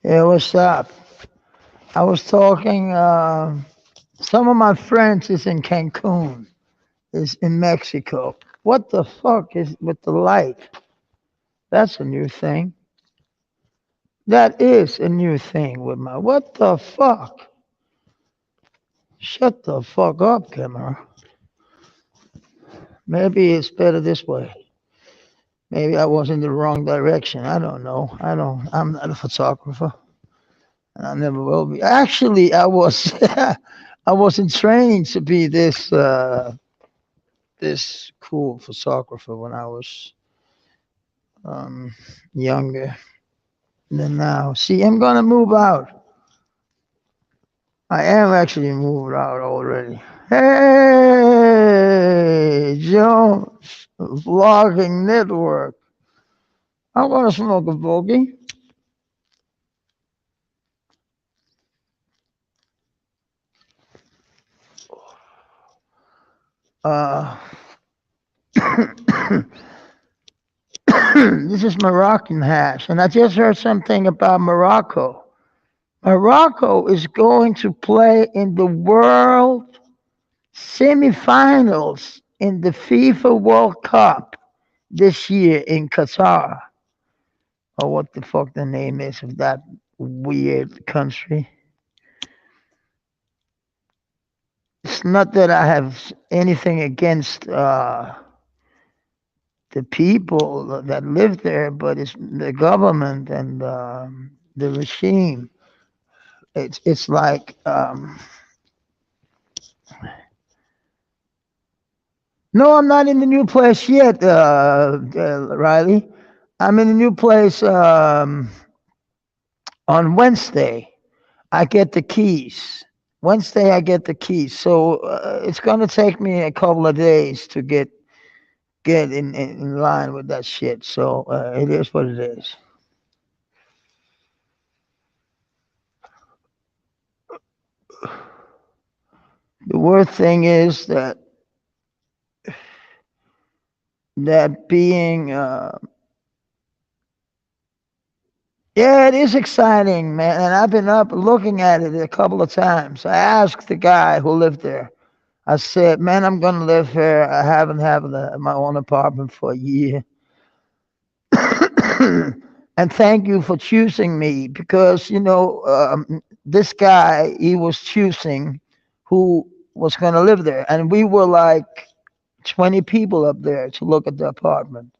Yeah, what's up? I was talking. Some of my friends is in Cancun, is in Mexico. What the fuck is with the light? That's a new thing. That is a new thing with my. What the fuck? Shut the fuck up, camera. Maybe it's better this way. Maybe I was in the wrong direction. I don't know. I don't. I'm not a photographer, and I never will be. Actually, I was. I was in training to be this cool photographer when I was um, younger than now. See, I'm gonna move out. I am actually moved out already. Hey, Jones, vlogging network. I'm gonna smoke a bogey. Uh, this is Moroccan hash, and I just heard something about Morocco. Morocco is going to play in the World semifinals in the FIFA World Cup this year in Qatar, or what the fuck the name is of that weird country. It's not that I have anything against the people that live there, but it's the government and the regime. It's like no, I'm not in the new place yet, Riley. I'm in the new place on Wednesday. I get the keys. Wednesday, I get the keys. So it's gonna take me a couple of days to get in line with that shit. So it is what it is. The worst thing is that being yeah, it is exciting, man. And I've been up looking at it a couple of times. I asked the guy who lived there. I said, "Man, I'm gonna live here. I haven't had my own apartment for a year." And thank you for choosing me because this guy he was choosing who was going to live there, and we were like 20 people up there to look at the apartment.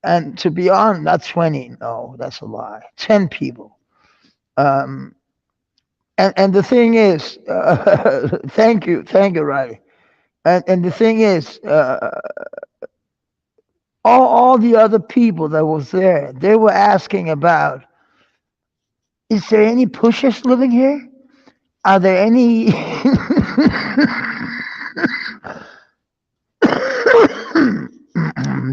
And to be honest, not 20, no, that's a lie. 10 people. Um, and the thing is, thank you, Riley. And the thing is, all the other people that was there, they were asking about, is there any pushers living here? Are there any?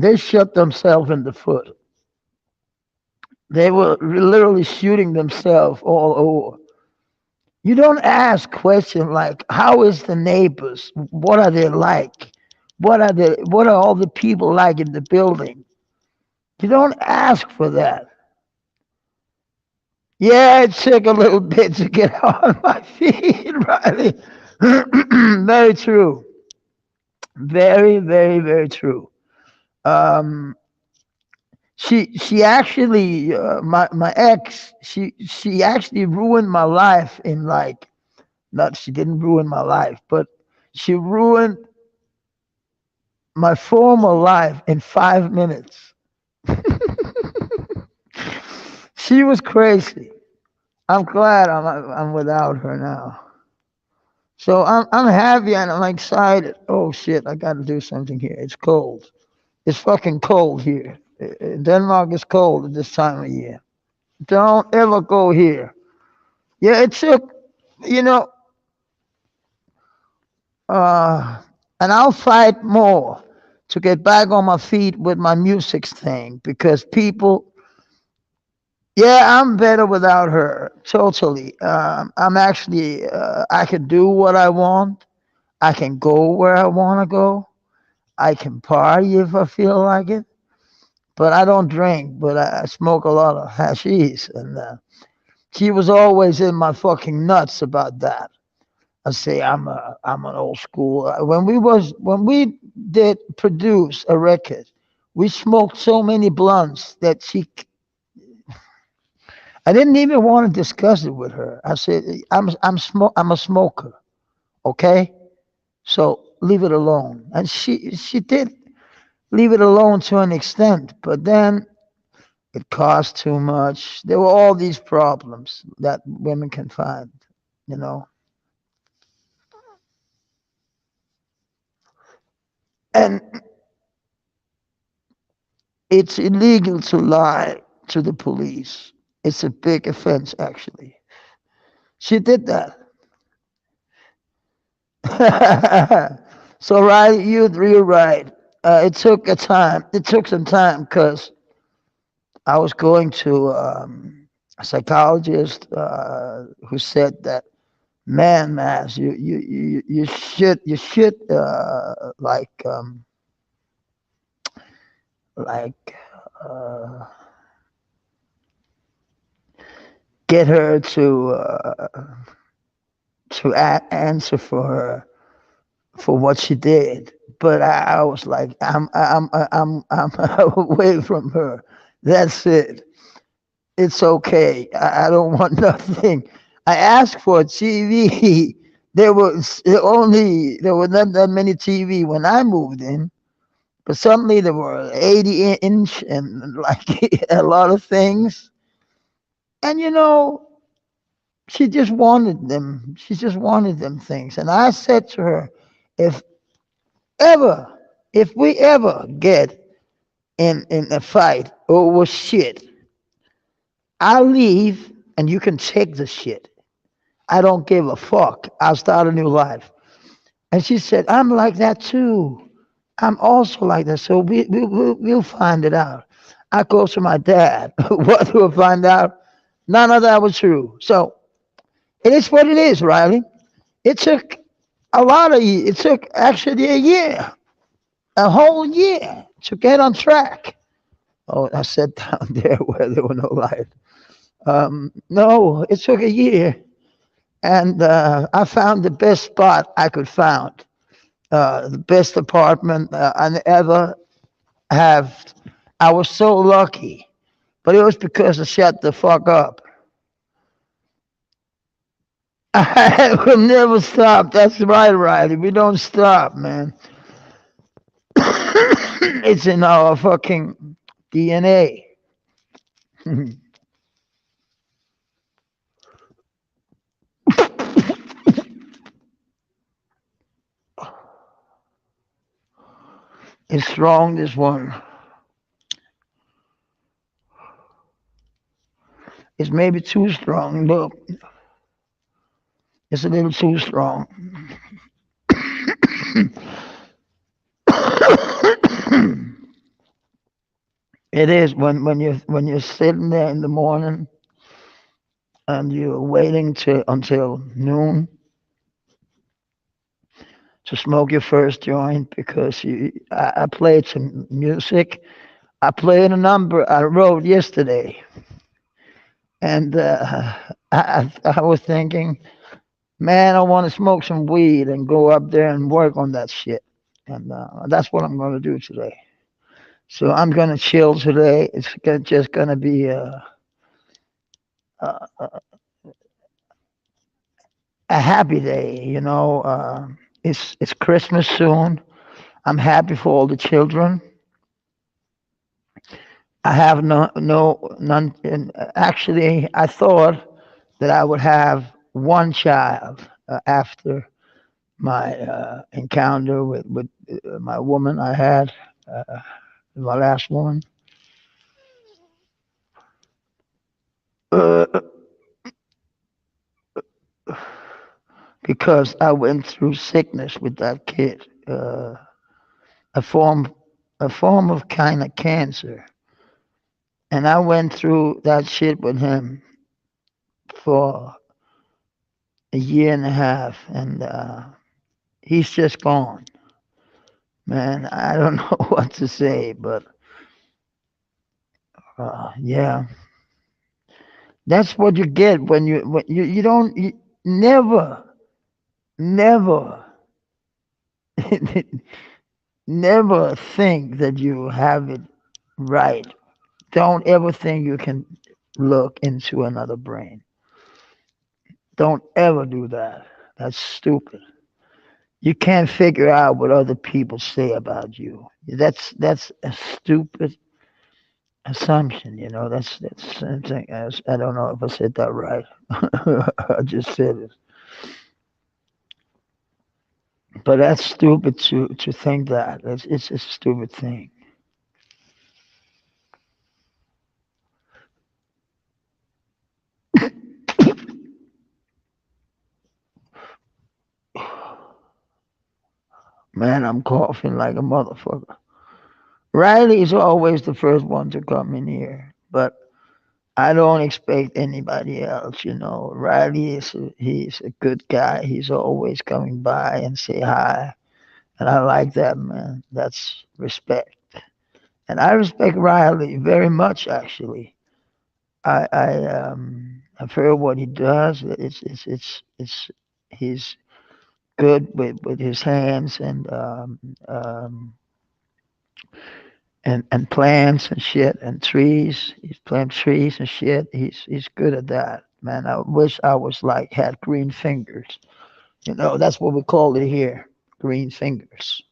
They shot themselves in the foot. They were literally shooting themselves all over. You don't ask questions like, "How is the neighbors? What are they like? What are all the people like in the building?" You don't ask for that. Yeah, it took a little bit to get on my feet, Riley. Very true. Very, very, very true. Um, she actually my ex she actually ruined my life in like not she didn't ruin my life, but she ruined my former life in 5 minutes. She was crazy. I'm glad I'm without her now. So I'm happy and I'm excited. Oh shit! I got to do something here. It's cold. It's fucking cold here. Denmark is cold at this time of year. Don't ever go here. Yeah, it took, you know, uh, and I'll fight more to get back on my feet with my music thing because people, yeah, I'm better without her. Totally. I'm actually, I can do what I want. I can go where I want to go. I can party if I feel like it. But I don't drink, but I smoke a lot of hashish. And She was always in my fucking nuts about that. I say I'm an old school. When we did produce a record, we smoked so many blunts that I didn't even want to discuss it with her. I said I'm a smoker, okay? So leave it alone. And she did leave it alone to an extent, but then it cost too much. There were all these problems that women can find, you know. And it's illegal to lie to the police. It's a big offense, actually. She did that. So, right, you're right. It took a time. It took some time because I was going to a psychologist who said that, man, Mass, you should like uh, get her to answer for her for what she did. But I was like, I'm away from her. That's it. It's okay. I don't want nothing. I asked for a TV. There were not that many TV when I moved in, but suddenly there were 80-inch and like a lot of things. And she just wanted them. She just wanted them things. And I said to her, if ever, if we ever get in a fight over shit, I'll leave and you can take the shit. I don't give a fuck. I'll start a new life. And she said, I'm like that too. I'm also like that. So we'll find it out. I go to my dad. What do I find out? None of that was true. So it is what it is, Riley. It took a lot of years. It took actually a year, a whole year to get on track. Oh, I sat down there where there were no lights. No, it took a year, and I found the best spot I could find, the best apartment I ever have. I was so lucky, but it was because I shut the fuck up. I will never stop. That's right, Riley. We don't stop, man. It's in our fucking DNA. It's strong, this one. It's maybe too strong. Look, it's a little too strong. It is when you're sitting there in the morning and you're waiting to until noon to smoke your first joint because I played some music. I played a number I wrote yesterday, and I was thinking, man, I want to smoke some weed and go up there and work on that shit, and that's what I'm going to do today. So I'm going to chill today. It's just going to be a a happy day. It's Christmas soon. I'm happy for all the children. I have none. And actually, I thought that I would have one child after my encounter with my woman I had, uh, my last one, uh, because I went through sickness with that kid, a form a form of kind of cancer, and I went through that shit with him for a year and a half, and he's just gone. Man, I don't know what to say, but yeah, That's what you get when you don't never never never think that you have it right. Don't ever think you can look into another brain. Don't ever do that. That's stupid. You can't figure out what other people say about you. That's a stupid assumption. That's something else. I don't know if I said that right. I just said it, but that's stupid to think that. It's a stupid thing. Man, I'm coughing like a motherfucker. Riley is always the first one to come in here, but I don't expect anybody else. Riley he's a good guy. He's always coming by and say hi, and I like that, man. That's respect, and I respect Riley very much. Actually, I've heard what he does. It's he's good with his hands and plants and shit and trees. He's plant trees and shit. He's good at that, man. I wish I was like had green fingers. That's what we call it here, green fingers.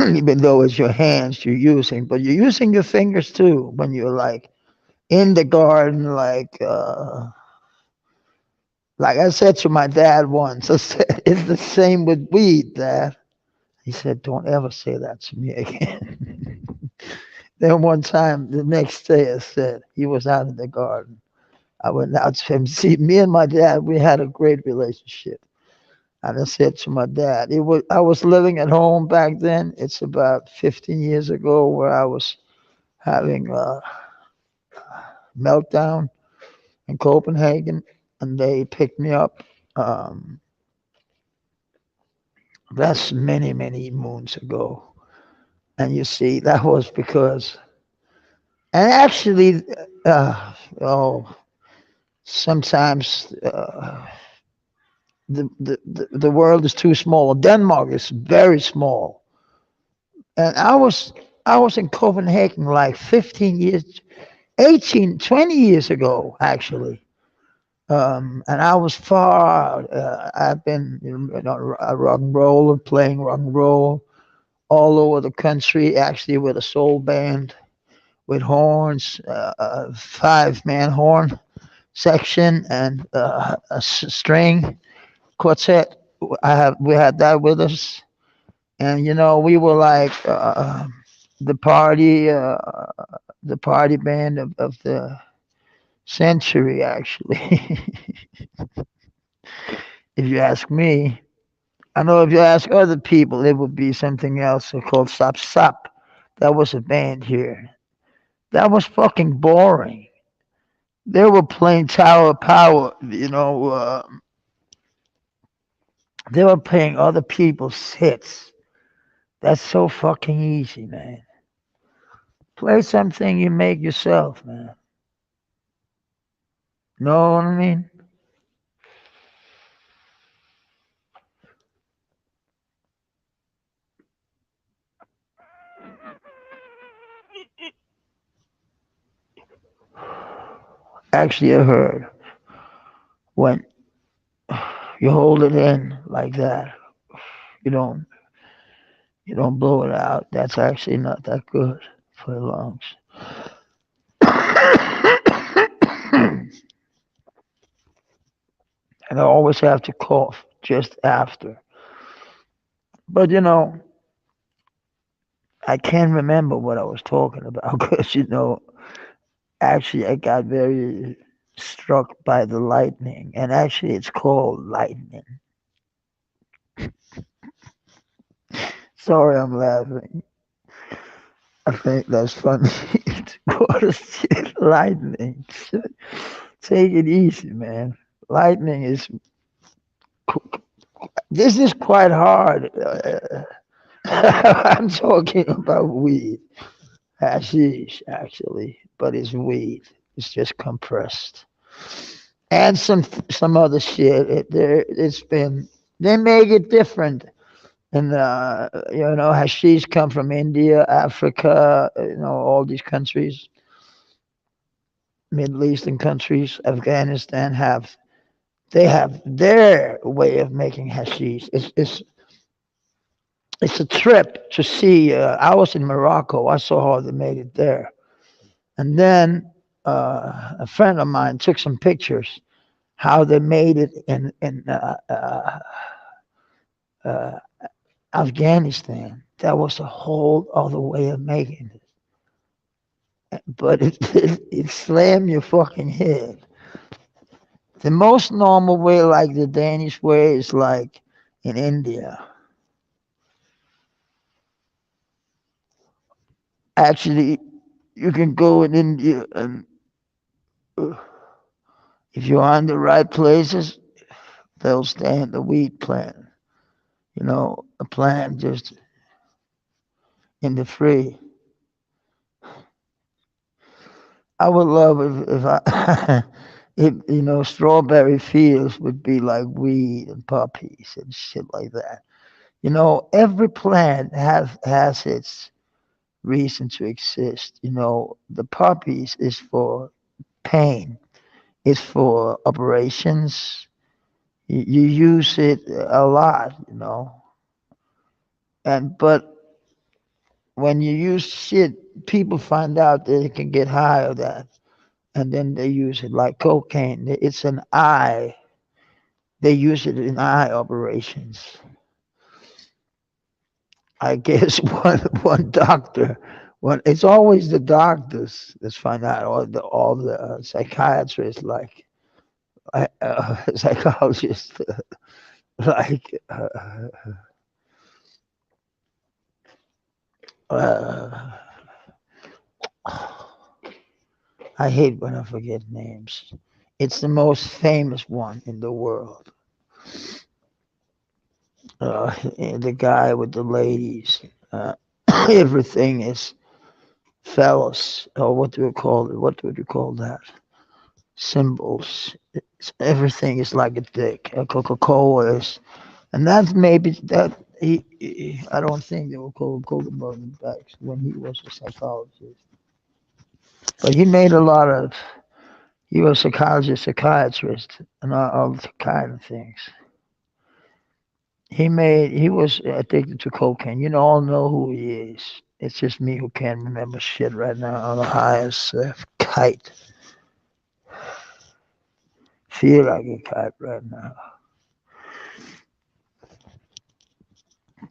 Even though it's your hands you're using, but you're using your fingers too when you're like in the garden, like I said to my dad once. I said, it's the same with weed, Dad. He said, don't ever say that to me again. Then one time, the next day, I said, he was out in the garden. I went out to him. See, me and my dad, we had a great relationship. And I said to my dad, I was living at home back then. It's about 15 years ago where I was having a meltdown in Copenhagen, and they picked me up. Um, that's many, many moons ago. And you see, that was because, and actually, oh, sometimes the world is too small. Denmark is very small, and I was in Copenhagen like 15 years, 18, 20 years ago actually. And I was far. I've been a rock and roller, playing rock and roll all over the country. Actually, with a soul band with horns, a 5-man horn section, and a string quartet. We had that with us, and we were like the party uh, the party band of the century. Actually, if you ask me, I know if you ask other people, it would be something else called Sap Sap. That was a band here. That was fucking boring. They were playing Tower of Power. They were playing other people's hits. That's so fucking easy, man. Play something you make yourself, man. Know what I mean? Actually, I heard when you hold it in like that, you don't you don't blow it out. That's actually not that good for the lungs. And I always have to cough just after. But I can't remember what I was talking about because actually I got very struck by the lightning, and actually it's called lightning. Sorry, I'm laughing. I think that's funny. What is shit? Lightning? Take it easy, man. Lightning is. This is quite hard. I'm talking about weed. hashish actually, but it's weed. It's just compressed, and some other shit. It's been they make it different. And hashish come from India, Africa, all these countries, Middle Eastern countries, Afghanistan they have their way of making hashish. It's a trip to see. I was in Morocco. I saw how they made it there, and then a friend of mine took some pictures how they made it in uh, Afghanistan. That was a whole other way of making it, but it slammed your fucking head. The most normal way, like the Danish way, is like in India. Actually, you can go in India and uh, if you're on the right places, they'll stand the wheat plant. A plant just in the free. I would love if I, if strawberry fields would be like weed and poppies and shit like that. Every plant has its reason to exist. The poppies is for pain. It's for operations. You use it a lot. And but when you use shit, people find out that it can get high of that, and then they use it like cocaine. It's an eye. They use it in eye operations. I guess one doctor, it's always the doctors that find out, or all the psychiatrists, like psychologists, like uh, I hate when I forget names. It's the most famous one in the world. The guy with the ladies. Everything is phallus, or what do you call it? What would you call that? Symbols. Everything is like a dick. A Coca-Cola is, and that's maybe that I don't think they were called Coca-Cola back when he was a psychologist, but he made a lot of. He was a psychologist, psychiatrist, and all kind of things. He was addicted to cocaine. All know who he is. It's just me who can't remember shit right now on the highest kite. Feel like a kite right now.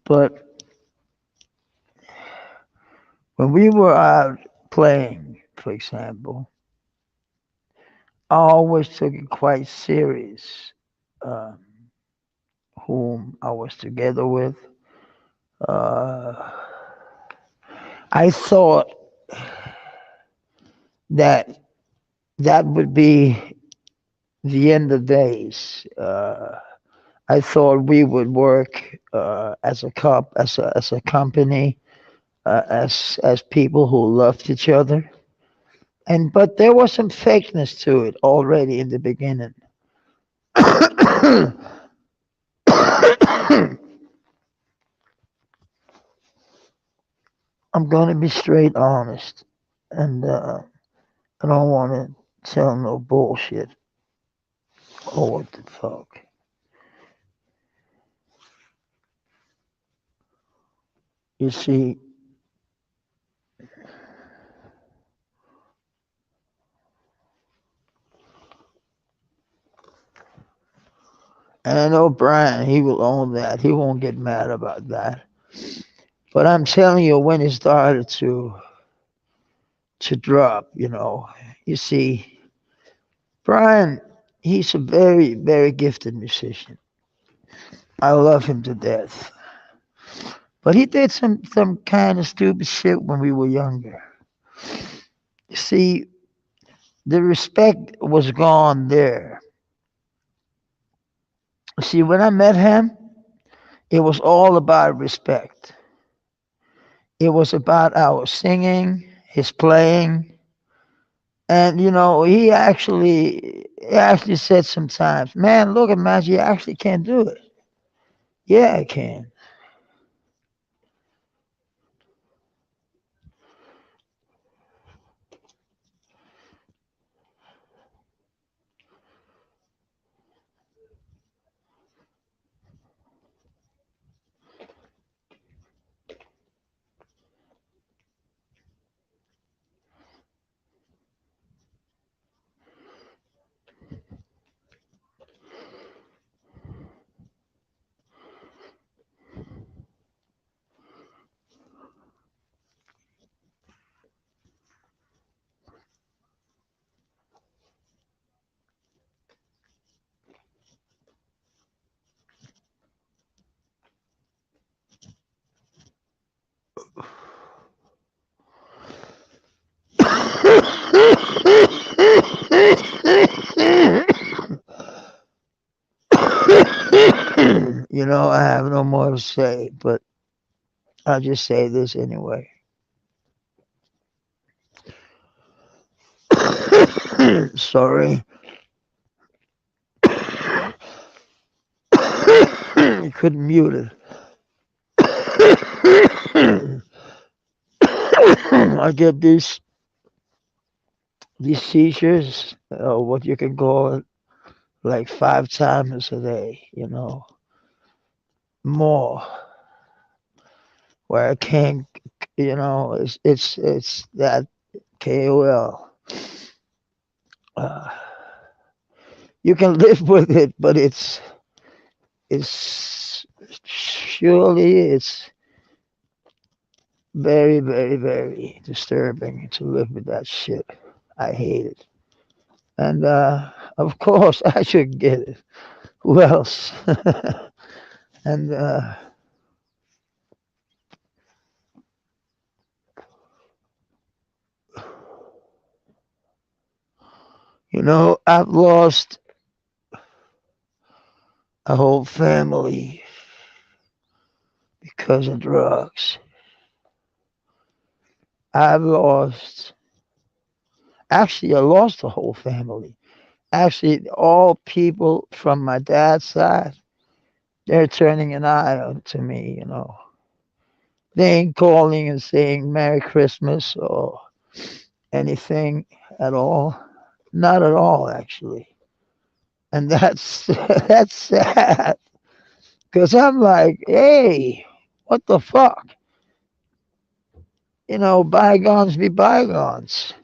But when we were out playing, for example, I always took it quite serious. Um, whom I was together with. Uh, I thought that that would be the end of days. I thought we would work as a as a company, as people who loved each other. But there was some fakeness to it already in the beginning. I'm gonna be straight honest, and I don't want to tell no bullshit. Oh, what the fuck? You see, and I know Brian, he will own that. He won't get mad about that. But I'm telling you, when it started to drop, you see, Brian, he's a very, very gifted musician. I love him to death. But he did some kind of stupid shit when we were younger. You see, the respect was gone there. See, when I met him, it was all about respect. It was about our singing. his playing. And he actually said sometimes, man, look at Magic, you actually can't do it. Yeah, I can. I have no more to say, but I'll just say this anyway. Sorry. You couldn't mute it. I get these seizures, what you can call it, like 5 times a day, more, where I can't, it's that KOL. Uh, you can live with it, but it's surely it's very, very, very disturbing to live with that shit. I hate it. And of course, I should get it. Who else? And I've lost a whole family because of drugs. I've lost, actually, I lost a whole family. Actually, all people from my dad's side, they're turning an eye to me. They ain't calling and saying Merry Christmas or anything at all. Not at all, actually. And that's that's sad. Cause I'm like, hey, what the fuck? Bygones be bygones.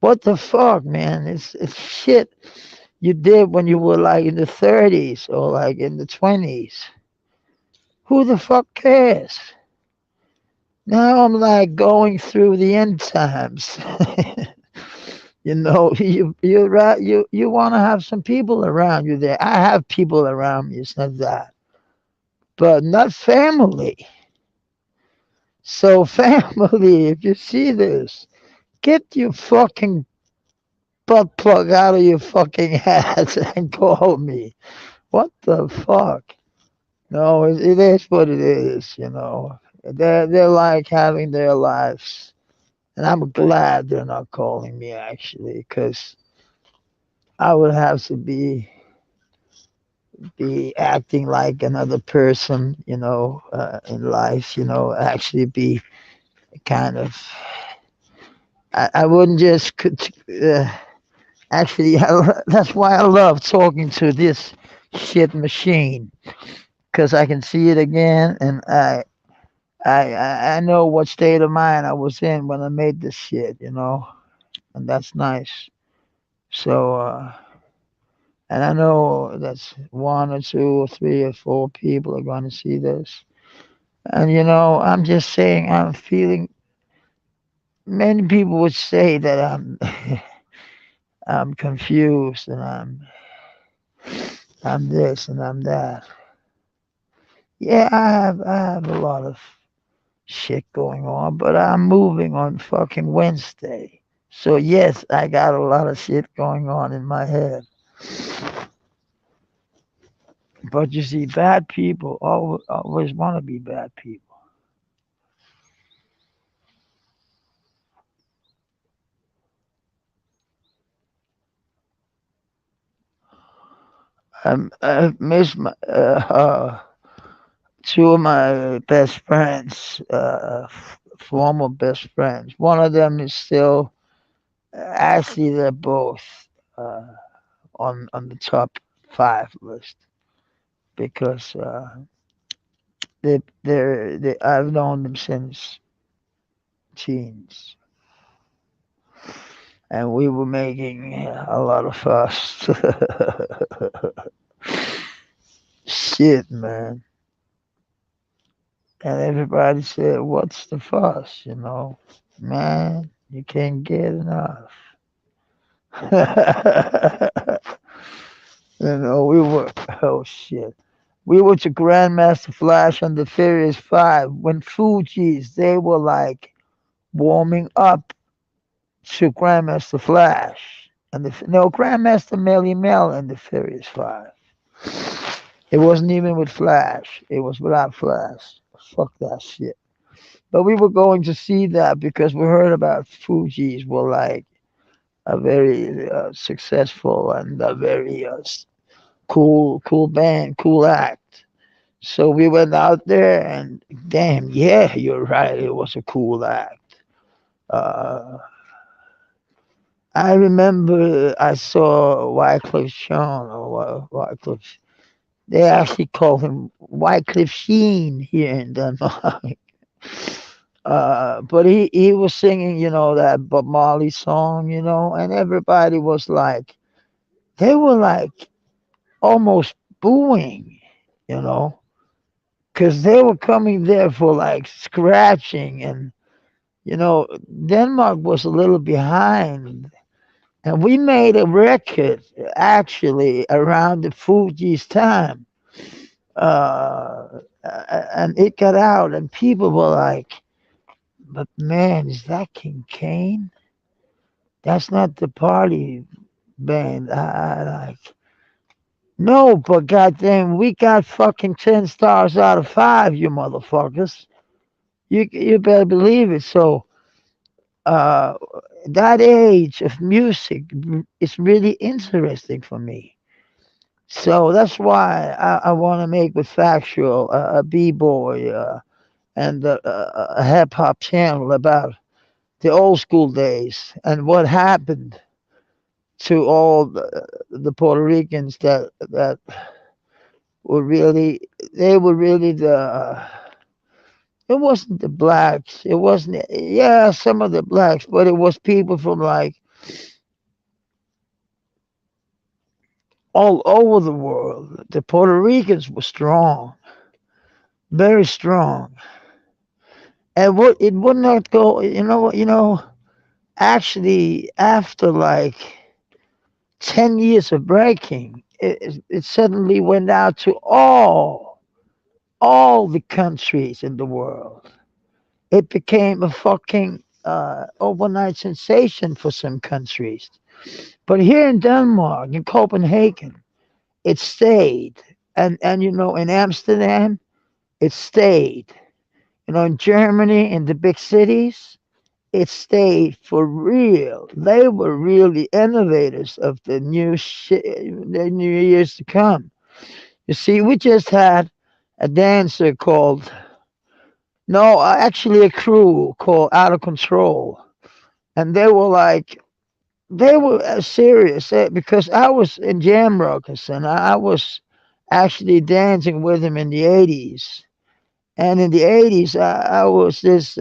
What the fuck, man? It's shit you did when you were like in the 30s or like in the 20s. Who the fuck cares? Now I'm like going through the end times. You want to have some people around you there. I have people around me. It's not that, but not family. So family, if you see this, get your fucking butt plug out of your fucking hat and call me. What the fuck? No, it is what it is. They're like having their lives. And I'm glad they're not calling me actually, because I would have to be acting like another person, in life, actually be kind of. I wouldn't just actually. That's why I love talking to this shit machine, because I can see it again, and I know what state of mind I was in when I made this shit, and that's nice. So, and I know that's one or two or three or four people are going to see this. And, I'm just saying, I'm feeling, many people would say that I'm confused and I'm this and I'm that. Yeah, I have a lot of shit going on, but I'm moving on fucking Wednesday. So yes, I got a lot of shit going on in my head. But you see, bad people always want to be bad people. I miss my two of my best friends, former best friends. One of them is still actually they're both uh, on the top five list because they I've known them since teens, and we were making a lot of fuss. Shit, man. And everybody said, "What's the fuss?" Man, you can't get enough. We were, oh shit. We were to Grandmaster Flash and the Furious Five when Fuji's, they were like warming up to Grandmaster Flash. And no, Grandmaster Melly Mel and the Furious Five. It wasn't even with Flash, it was without Flash. Fuck that shit. But we were going to see that because we heard about Fuji's were like a very successful and a very cool band, cool act. So we went out there, and damn, yeah, you're right. It was a cool act. Uh, I remember I saw Wycliffe Sean or Wycliffe. They actually call him Wycliffe Sheen here in Denmark. But he was singing, that Bob Marley song, and everybody was like, they were like almost booing, you know, because they were coming there for like scratching, and Denmark was a little behind, and we made a record actually around the Fuji's time, and it got out, and people were like, "But man, is that King Kane? That's not the party band." I like. No, but goddamn, we got fucking 10 stars out of five, you motherfuckers. You better believe it. So uh, that age of music is really interesting for me. So that's why I want to make with Factual a b-boy and a hip hop channel about the old school days and what happened to all the Puerto Ricans that were really they were really the it wasn't the blacks. It wasn't, yeah, some of the blacks, but it was people from like all over the world. The Puerto Ricans were strong, very strong. And what it would not go, actually, after like 10 years of breaking, it suddenly went out to all the countries in the world. It became a fucking overnight sensation for some countries. But here in Denmark, in Copenhagen, it stayed. And in Amsterdam, it stayed. In Germany, in the big cities, it stayed for real. They were really innovators of the new shit, the new years to come. You see, we just had a dancer called, no, actually a crew called Out of Control. And they were like, they were serious because I was in Jam Rockers and I was actually dancing with him in the 80s. And in the 80s, I was this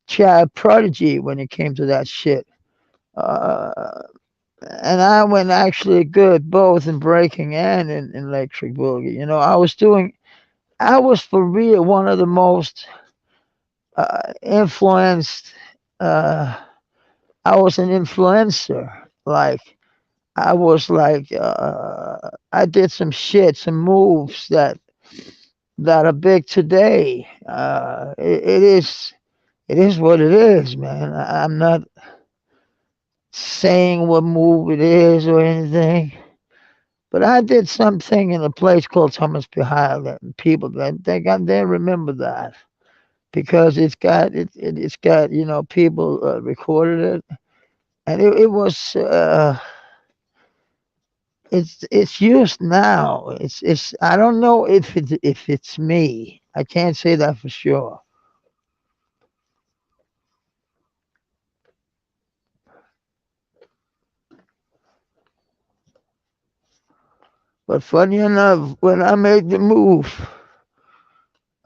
child prodigy when it came to that shit. Uh, and I went actually good both in breaking and in electric boogie. I was for real one of the most influenced. Uh, I was an influencer. Like, I was like, I did some shit, some moves that are big today. It is what it is, man. I'm not saying what move it is or anything, but I did something in a place called Thomas Behind that people that they remember that because it's got people recorded it, and it was It's used now. It's I don't know if it's me. I can't say that for sure. But funny enough, when I made the move,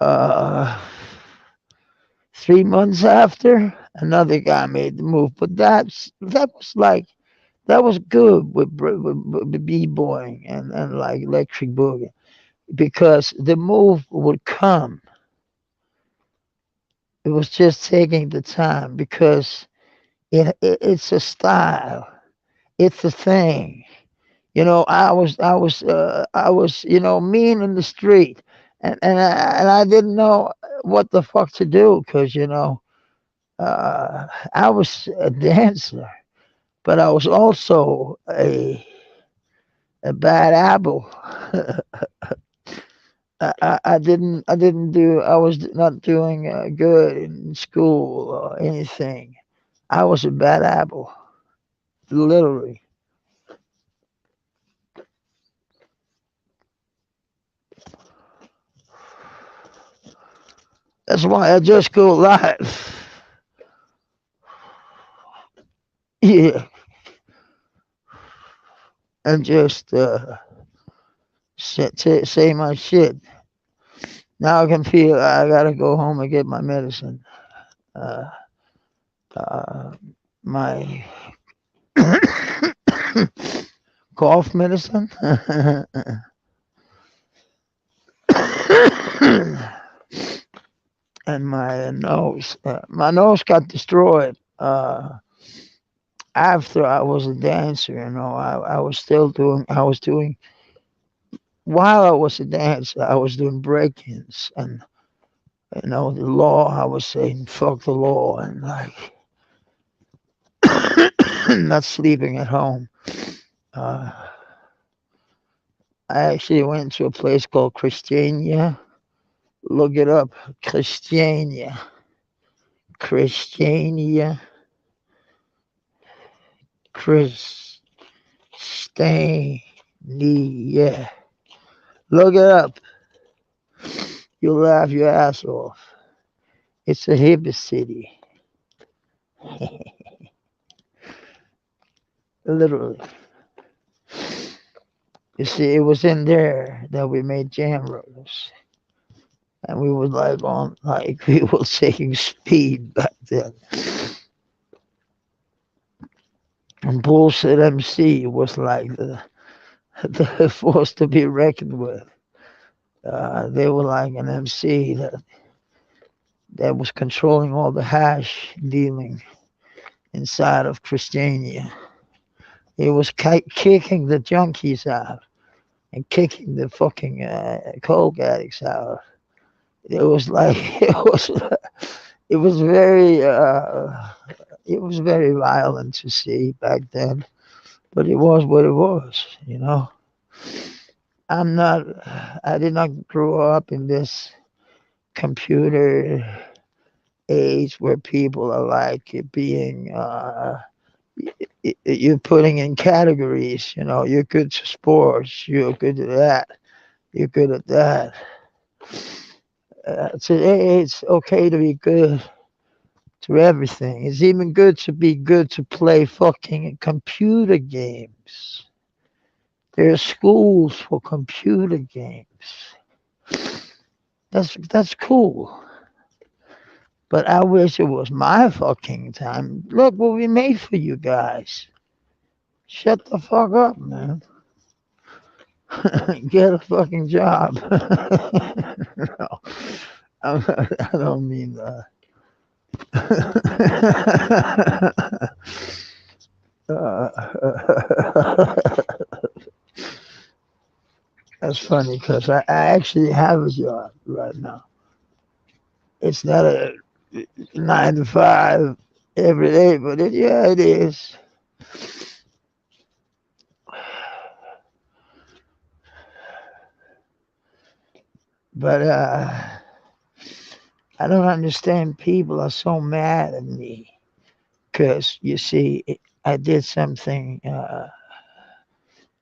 uh, 3 months after, another guy made the move. But that was like that was good with b-boying and like electric boogie because the move would come. It was just taking the time because it's a style. It's a thing. I was mean in the street, and I didn't know what the fuck to do because I was a dancer, but I was also a bad apple. I was not doing good in school or anything. I was a bad apple, literally. That's why I just go live. Yeah, and just say my shit. Now I can feel I gotta go home and get my medicine. Uh, uh, my cough medicine. And my nose. My nose got destroyed after I was a dancer. I was doing, while I was a dancer, I was doing break-ins. And, the law, I was saying, fuck the law. And like, not sleeping at home. Uh, I actually went to a place called Christiania. Look it up. Christiania. Christiania. Christiania. Look it up. You'll laugh your ass off. It's a hippie city. Literally. You see, it was in there that we made jam rollers. And we were we were taking speed back then. And Bullshit MC was like the force to be reckoned with. They were like an MC that was controlling all the hash dealing inside of Christiania. It was kicking the junkies out and kicking the fucking coke addicts out. It was like it was very it was very violent to see back then, but it was what it was. I'm not. I did not grow up in this computer age where people are like being you're putting in categories. You're good to sports, you're good at that, you're good at that. Today it's okay to be good to everything. It's even good to be good to play fucking computer games. There are schools for computer games. That's cool. But I wish it was my fucking time. Look what we made for you guys. Shut the fuck up, man. Get a fucking job. No, I don't mean that. That's funny because I actually have a job right now. It's not a 9 to 5 every day, but yeah, it is. But I don't understand. People are so mad at me because you see, I did something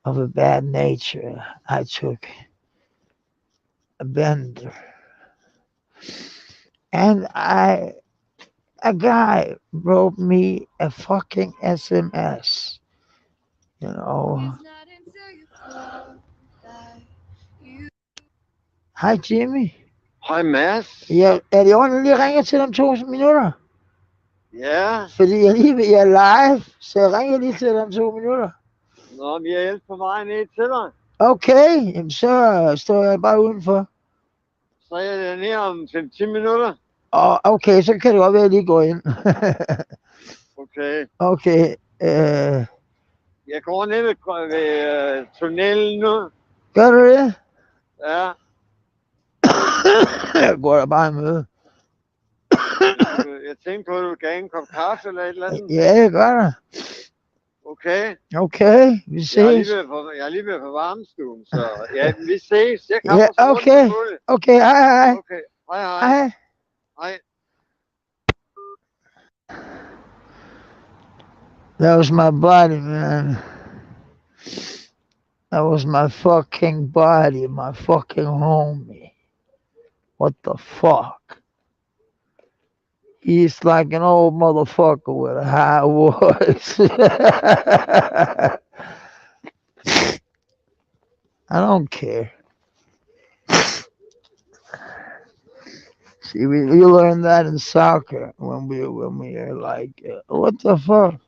of a bad nature, I took a bender. And a guy wrote me a fucking SMS, you know. Hej Jimmy. Hej Mads. Ja, er det i orden, at lige ringer til dig om 2 minutter? Ja, Fordi jeg er live, så jeg ringer lige til dig om 2 minutter. nå, vi er ellers på vej ned til dig. Okay, jamen så står jeg bare udenfor. Så er jeg ned om 5-10 minutter. Og okay, så kan det godt være, at jeg lige går ind. Okay. Okay, Jeg går ned ved tunnelen nu. gør du det? Ja, Jeg går der bare i møde. jeg tænkte på, at du gav en kop kaffe eller et eller andet. Ja, jeg gør det. Okay. Okay, vi ses. Jeg er lige ved på varmestuen, så ja, vi ses. Jeg kommer Ja, så hurtigt okay. som muligt. Okay, hej. Okay, hej. Hej. Hej. That was my body, man. That was my fucking body, my fucking homie. What the fuck? He's like an old motherfucker with a high voice. I don't care. See, we learned that in soccer when we were like, what the fuck?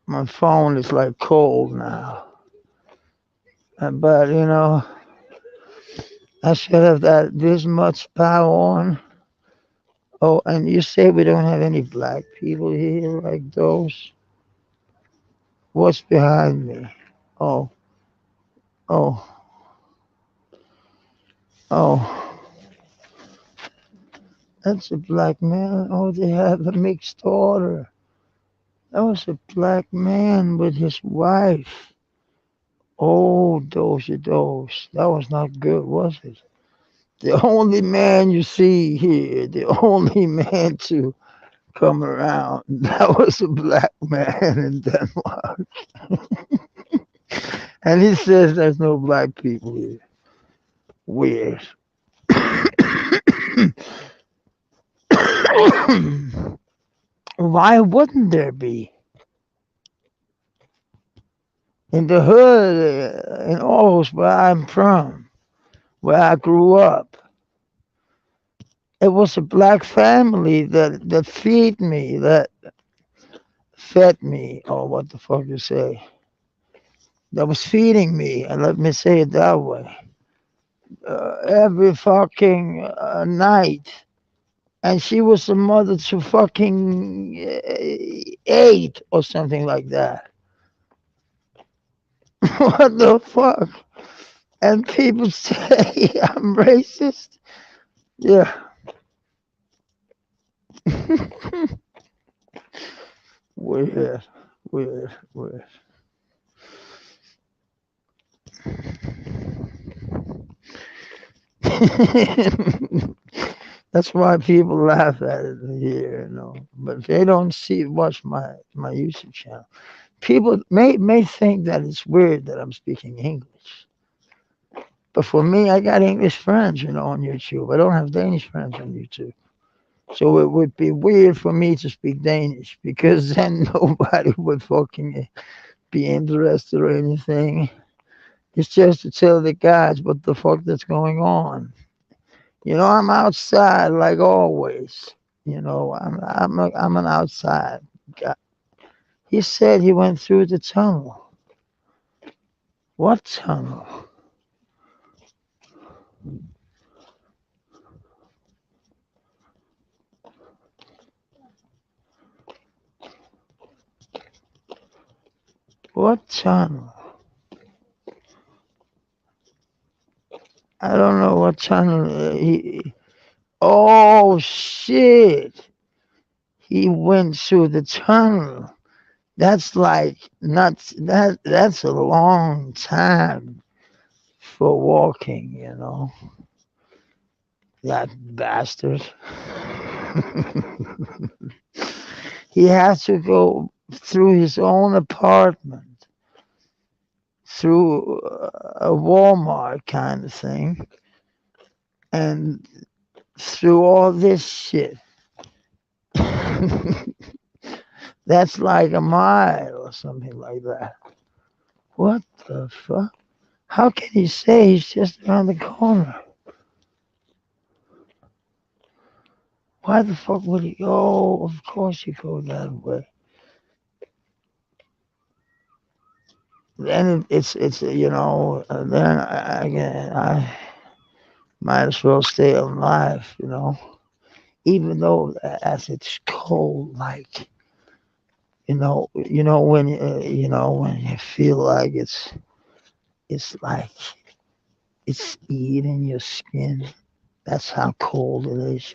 My phone is like cold now. But I should have that this much power on. Oh, and you say we don't have any black people here like those? What's behind me? Oh, oh, oh. That's a black man. Oh, they have a mixed order. That was a black man with his wife. Oh, those. That was not good, was it? The only man you see here, the only man to come around, that was a black man in Denmark. And he says there's no black people here. Weird. Why wouldn't there be? In the hood, in Aarhus, where I'm from, where I grew up, it was a black family that feed me, that fed me, or what the fuck you say, that was feeding me, and let me say it that way, every fucking night. And she was the mother to fucking 8 or something like that. What the fuck? And people say I'm racist. Yeah. Weird, weird. That's why people laugh at it here, But they don't watch my YouTube channel. People may think that it's weird that I'm speaking English. But for me, I got English friends, on YouTube. I don't have Danish friends on YouTube. So it would be weird for me to speak Danish because then nobody would fucking be interested or anything. It's just to tell the guys what the fuck that's going on. I'm outside like always. I'm an outside guy. He said he went through the tunnel. What tunnel? What tunnel? I don't know what tunnel. Oh shit! He went through the tunnel. That's like not that. That's a long time for walking. That bastard. He has to go through his own apartment, through a Walmart kind of thing, and through all this shit. That's like a mile or something like that. What the fuck? How can he say he's just around the corner? Why the fuck would he? Oh, of course you go that way. Then it's then I might as well stay alive, even though as it's cold, like when you feel like it's like it's eating your skin. That's how cold it is.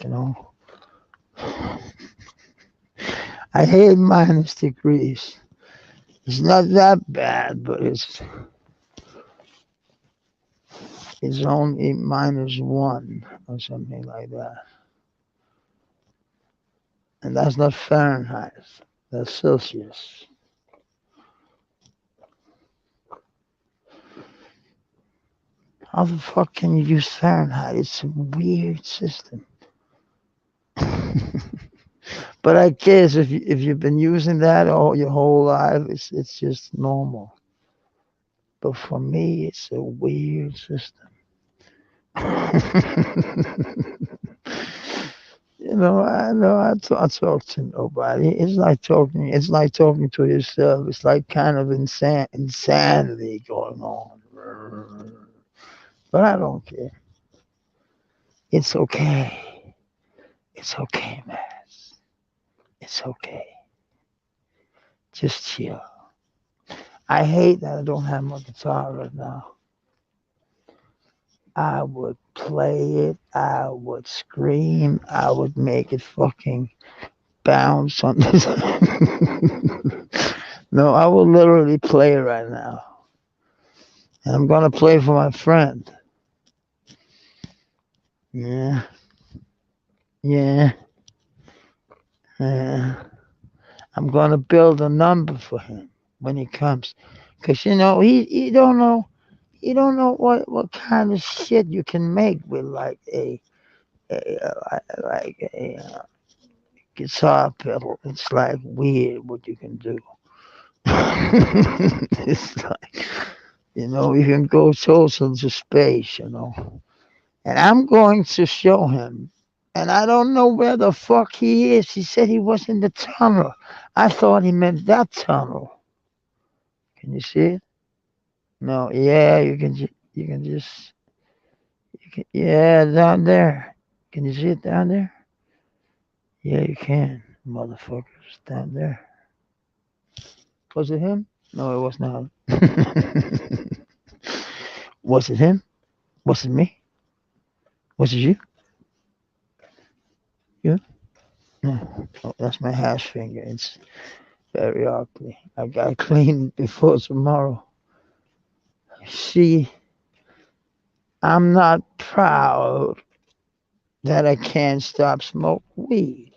I hate minus degrees. It's not that bad, but it's only -1 or something like that. And that's not Fahrenheit. That's Celsius. How the fuck can you use Fahrenheit? It's a weird system. But I guess if you've been using that all your whole life, it's just normal. But for me, it's a weird system. I know I talk to nobody. It's like talking to yourself. It's like kind of insanity going on. But I don't care. It's okay. It's okay, man. It's okay. Just chill. I hate that I don't have my guitar right now. I would play it. I would scream. I would make it fucking bounce on this. No, I will literally play it right now. And I'm gonna play for my friend. Yeah, yeah, yeah. I'm gonna build a number for him when he comes, cause he don't know what kind of shit you can make with like a guitar pedal. It's like weird what you can do. It's like you can go total into space. And I'm going to show him. And I don't know where the fuck he is. He said he was in the tunnel. I thought he meant that tunnel. Can you see it? No, yeah, yeah, down there. Can you see it down there? Yeah, you can, motherfuckers, down there. Was it him? No, it was not. Was it him? Was it me? Was it you? You? No, oh, that's my hash finger. It's very ugly. I got clean before tomorrow. See, I'm not proud that I can't stop smoke weed.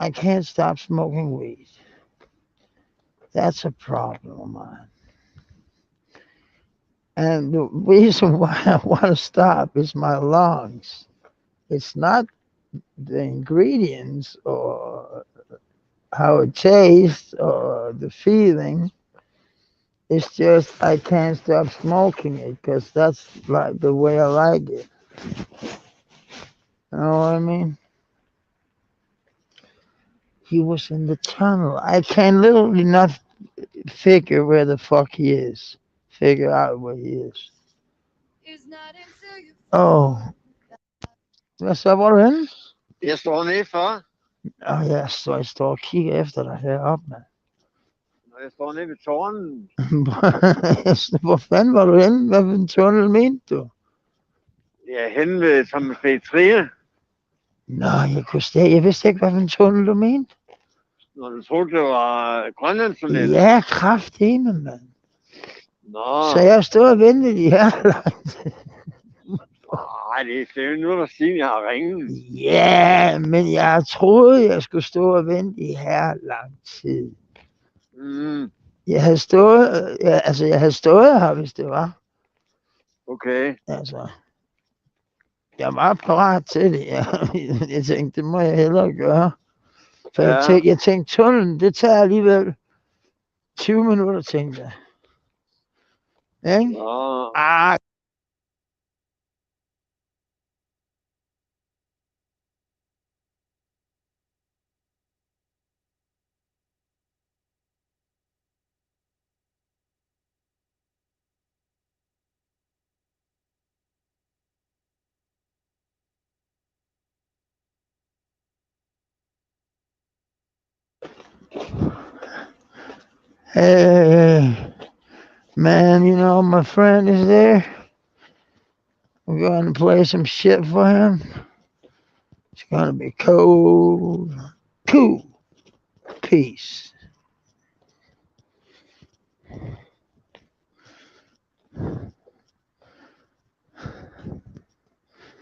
I can't stop smoking weed. That's a problem of mine. And the reason why I want to stop is my lungs. It's not the ingredients or how it tastes or the feeling. It's just I can't stop smoking it because that's like the way I like it. You know what I mean? He was in the tunnel. I can literally not figure where the fuck he is. Figure out where he is. Oh, hvad så? Hvor er du henne? Jeg står nede for, Ja, så jeg står og kigger efter dig heroppe, mand. når jeg står nede ved tårnen. Hvor fanden var du henne? Hvad for en tunnel mente du? Jeg er henne ved Thomas B. Trier. Nå, jeg vidste ikke, hvad for en tunnel du mente. Når du troede, det var Grønlandstunnelen. Ja, kraftedeme, mand. Nå, Så jeg stod og ventede i her. Ej, det er 5 minutter siden, jeg har ringet. Ja, men jeg troede, jeg skulle stå og vente i her lang tid. Mm, Jeg havde stået her, hvis det var. okay. Altså, jeg var parat til det. Jeg tænkte, det må jeg hellere gøre. For Ja. jeg tænkte, tunnelen, det tager alligevel 20 minutter, tænkte jeg. Ikke? Nå. Ah, hey, man, you know, my friend is there. We're going to play some shit for him. It's going to be cold. Cool. Peace.